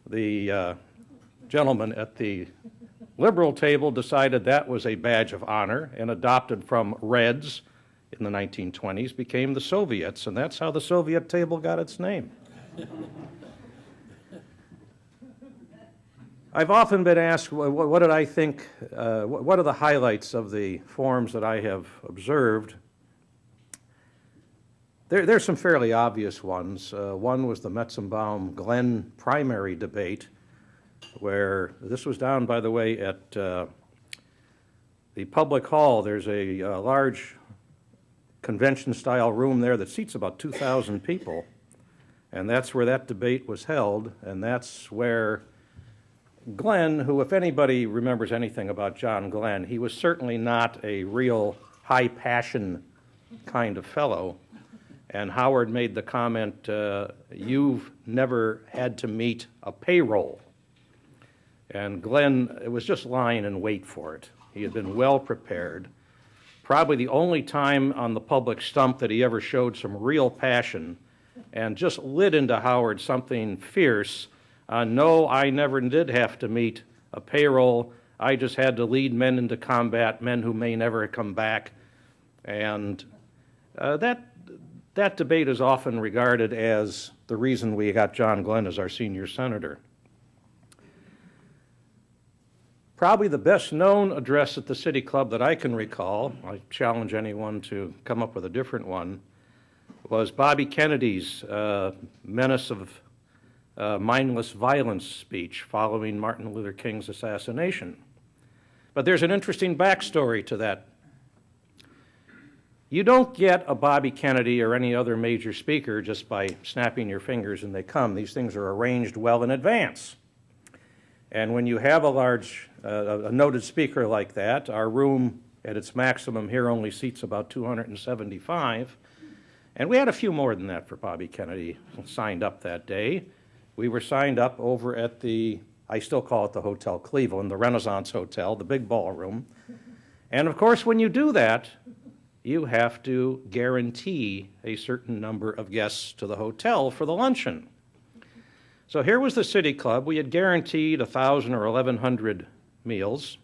the gentleman at the liberal table decided that was a badge of honor and adopted from Reds in the 1920s, became the Soviets, and that's how the Soviet table got its name. I've often been asked, what did I think, what are the highlights of the forums that I have observed? There's some fairly obvious ones. One was the Metzenbaum-Glenn primary debate, where this was down, by the way, at the public hall. There's a large convention-style room there that seats about 2,000 people, and that's where that debate was held, and that's where Glenn, who, if anybody remembers anything about John Glenn, he was certainly not a real high-passion kind of fellow. And Howard made the comment, you've never had to meet a payroll. And Glenn, it was just lying in wait for it. He had been well prepared. Probably the only time on the public stump that he ever showed some real passion and just lit into Howard something fierce. No, I never did have to meet a payroll. I just had to lead men into combat, men who may never come back. And that debate is often regarded as the reason we got John Glenn as our senior senator. Probably the best known address at the City Club that I can recall, I challenge anyone to come up with a different one, was Bobby Kennedy's menace of mindless violence speech following Martin Luther King's assassination. But there's an interesting backstory to that. You don't get a Bobby Kennedy or any other major speaker just by snapping your fingers and they come. These things are arranged well in advance. And when you have a noted speaker like that, our room at its maximum here only seats about 275. And we had a few more than that for Bobby Kennedy signed up that day. We were signed up over at the, I still call it the Hotel Cleveland, the Renaissance Hotel, the big ballroom. And of course, when you do that, you have to guarantee a certain number of guests to the hotel for the luncheon. So here was the City Club. We had guaranteed 1,000 or 1,100 meals.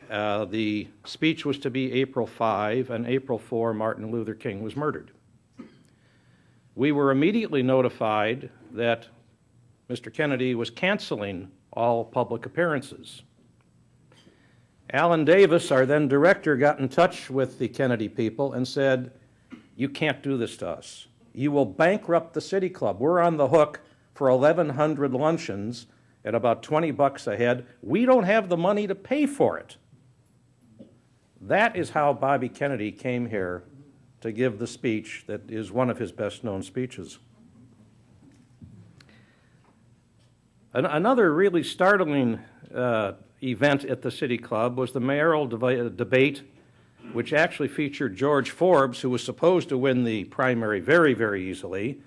The speech was to be April 5, and April 4, Martin Luther King was murdered. We were immediately notified that Mr. Kennedy was canceling all public appearances. Alan Davis, our then director, got in touch with the Kennedy people and said, you can't do this to us. You will bankrupt the City Club. We're on the hook for 1,100 luncheons at about $20 a head. We don't have the money to pay for it. That is how Bobby Kennedy came here to give the speech that is one of his best-known speeches. Another really startling event at the City Club was the mayoral debate, which actually featured George Forbes, who was supposed to win the primary very, very easily,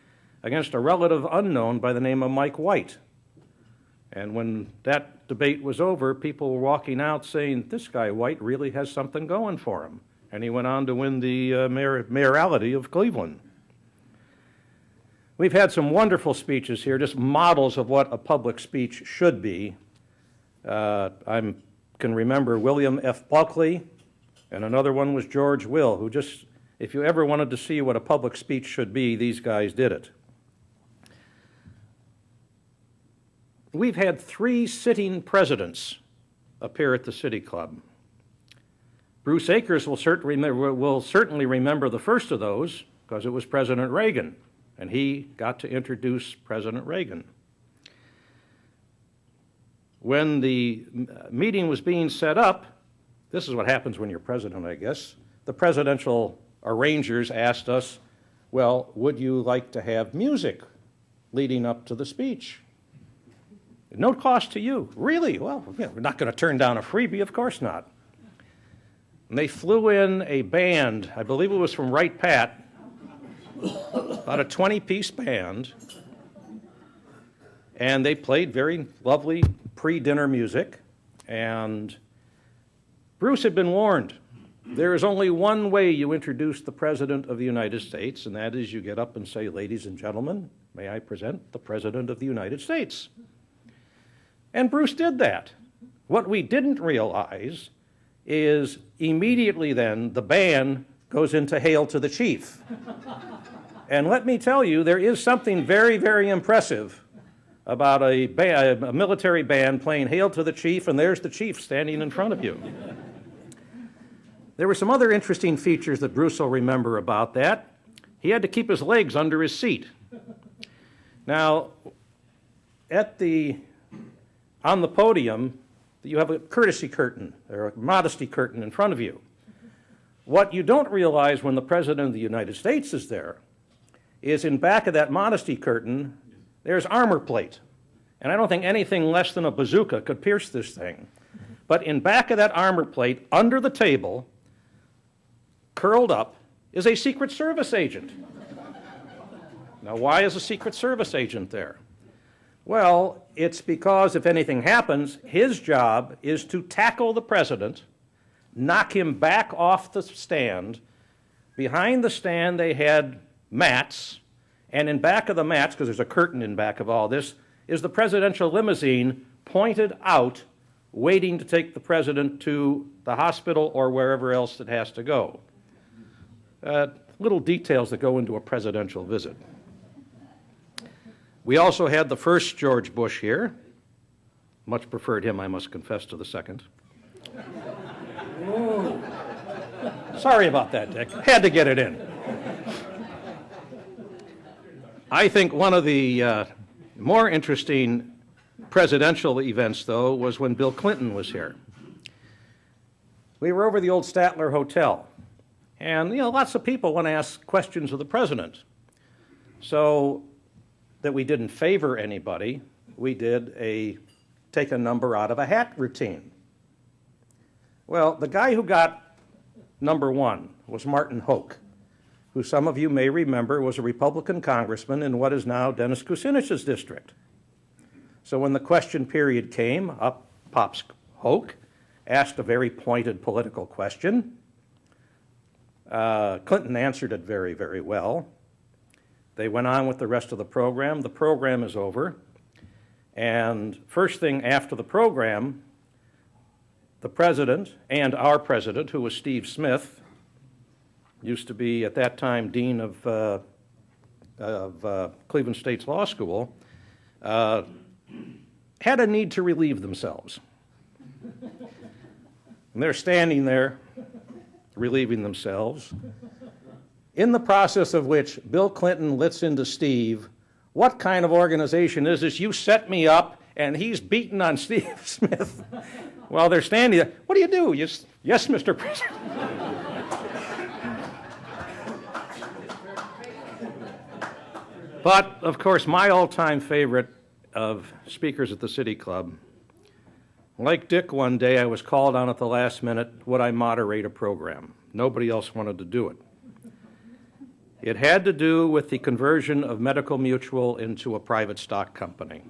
against a relative unknown by the name of Mike White. And when that debate was over, people were walking out saying, this guy White really has something going for him. And he went on to win the mayoralty of Cleveland. We've had some wonderful speeches here, just models of what a public speech should be. I can remember William F. Buckley, and another one was George Will, who just, if you ever wanted to see what a public speech should be, these guys did it. We've had 3 sitting presidents appear at the City Club. Bruce Akers will certainly remember the first of those because it was President Reagan, and he got to introduce President Reagan. When the meeting was being set up, this is what happens when you're president, I guess, the presidential arrangers asked us, well, would you like to have music leading up to the speech? No cost to you. Really? Well, yeah, we're not going to turn down a freebie, of course not. And they flew in a band, I believe it was from Wright Pat, about a 20-piece band, and they played very lovely pre-dinner music, and Bruce had been warned. There is only one way you introduce the President of the United States, and that is you get up and say, ladies and gentlemen, May I present the President of the United States? And Bruce did that. What we didn't realize is immediately then the band goes into Hail to the Chief. And let me tell you, there is something very, very impressive about a military band playing Hail to the Chief, and there's the Chief standing in front of you. There were some other interesting features that Bruce will remember about that. He had to keep his legs under his seat. Now, on the podium, you have a courtesy curtain, or a modesty curtain in front of you. What you don't realize when the President of the United States is there is in back of that modesty curtain, there's armor plate. And I don't think anything less than a bazooka could pierce this thing. But in back of that armor plate, under the table, curled up, is a Secret Service agent. Now, why is a Secret Service agent there? Well, it's because if anything happens, his job is to tackle the president, knock him back off the stand. Behind the stand, they had mats, and in back of the mats, because there's a curtain in back of all this, is the presidential limousine pointed out, waiting to take the president to the hospital or wherever else it has to go. Little details that go into a presidential visit. We also had the first George Bush here. Much preferred him, I must confess, to the second. Sorry about that, Dick. Had to get it in. I think one of the more interesting presidential events, though, was when Bill Clinton was here. We were over the old Statler Hotel, and lots of people want to ask questions of the president. So that we didn't favor anybody, we did take a number out of a hat routine. Well, the guy who got number one was Martin Hoke, who some of you may remember was a Republican congressman in what is now Dennis Kucinich's district. So when the question period came, up pops Hoke, asked a very pointed political question. Clinton answered it very, very well. They went on with the rest of the program. The program is over. And first thing after the program, the president and our president, who was Steve Smith, used to be at that time dean of Cleveland State's Law School, had a need to relieve themselves. And they're standing there relieving themselves, in the process of which Bill Clinton lets into Steve, what kind of organization is this? You set me up, and he's beating on Steve Smith while they're standing there. What do you do? Yes, Mr. President. But, of course, my all-time favorite of speakers at the City Club, like Dick one day, I was called on at the last minute, would I moderate a program? Nobody else wanted to do it. It had to do with the conversion of Medical Mutual into a private stock company.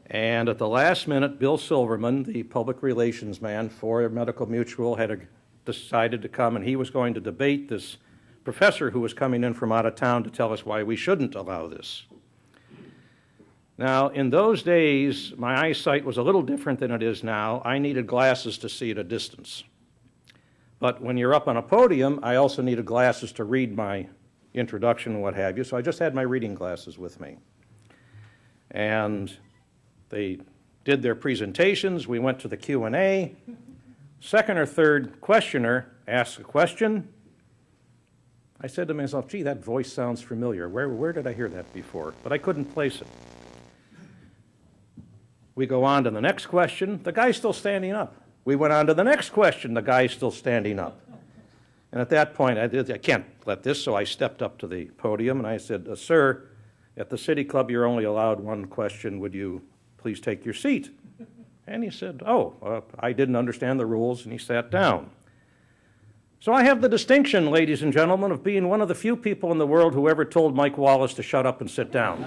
And at the last minute, Bill Silverman, the public relations man for Medical Mutual, had decided to come, and he was going to debate this professor who was coming in from out of town to tell us why we shouldn't allow this. Now, in those days, my eyesight was a little different than it is now. I needed glasses to see at a distance. But when you're up on a podium, I also needed glasses to read my introduction and what have you, so I just had my reading glasses with me. And they did their presentations. We went to the Q&A. Second or third questioner asked a question. I said to myself, gee, that voice sounds familiar. Where did I hear that before? But I couldn't place it. We go on to the next question. The guy's still standing up. We went on to the next question. The guy's still standing up. And at that point, I can't let this, so I stepped up to the podium and I said, sir, at the City Club, you're only allowed one question. Would you please take your seat? And he said, I didn't understand the rules, and he sat down. So I have the distinction, ladies and gentlemen, of being one of the few people in the world who ever told Mike Wallace to shut up and sit down.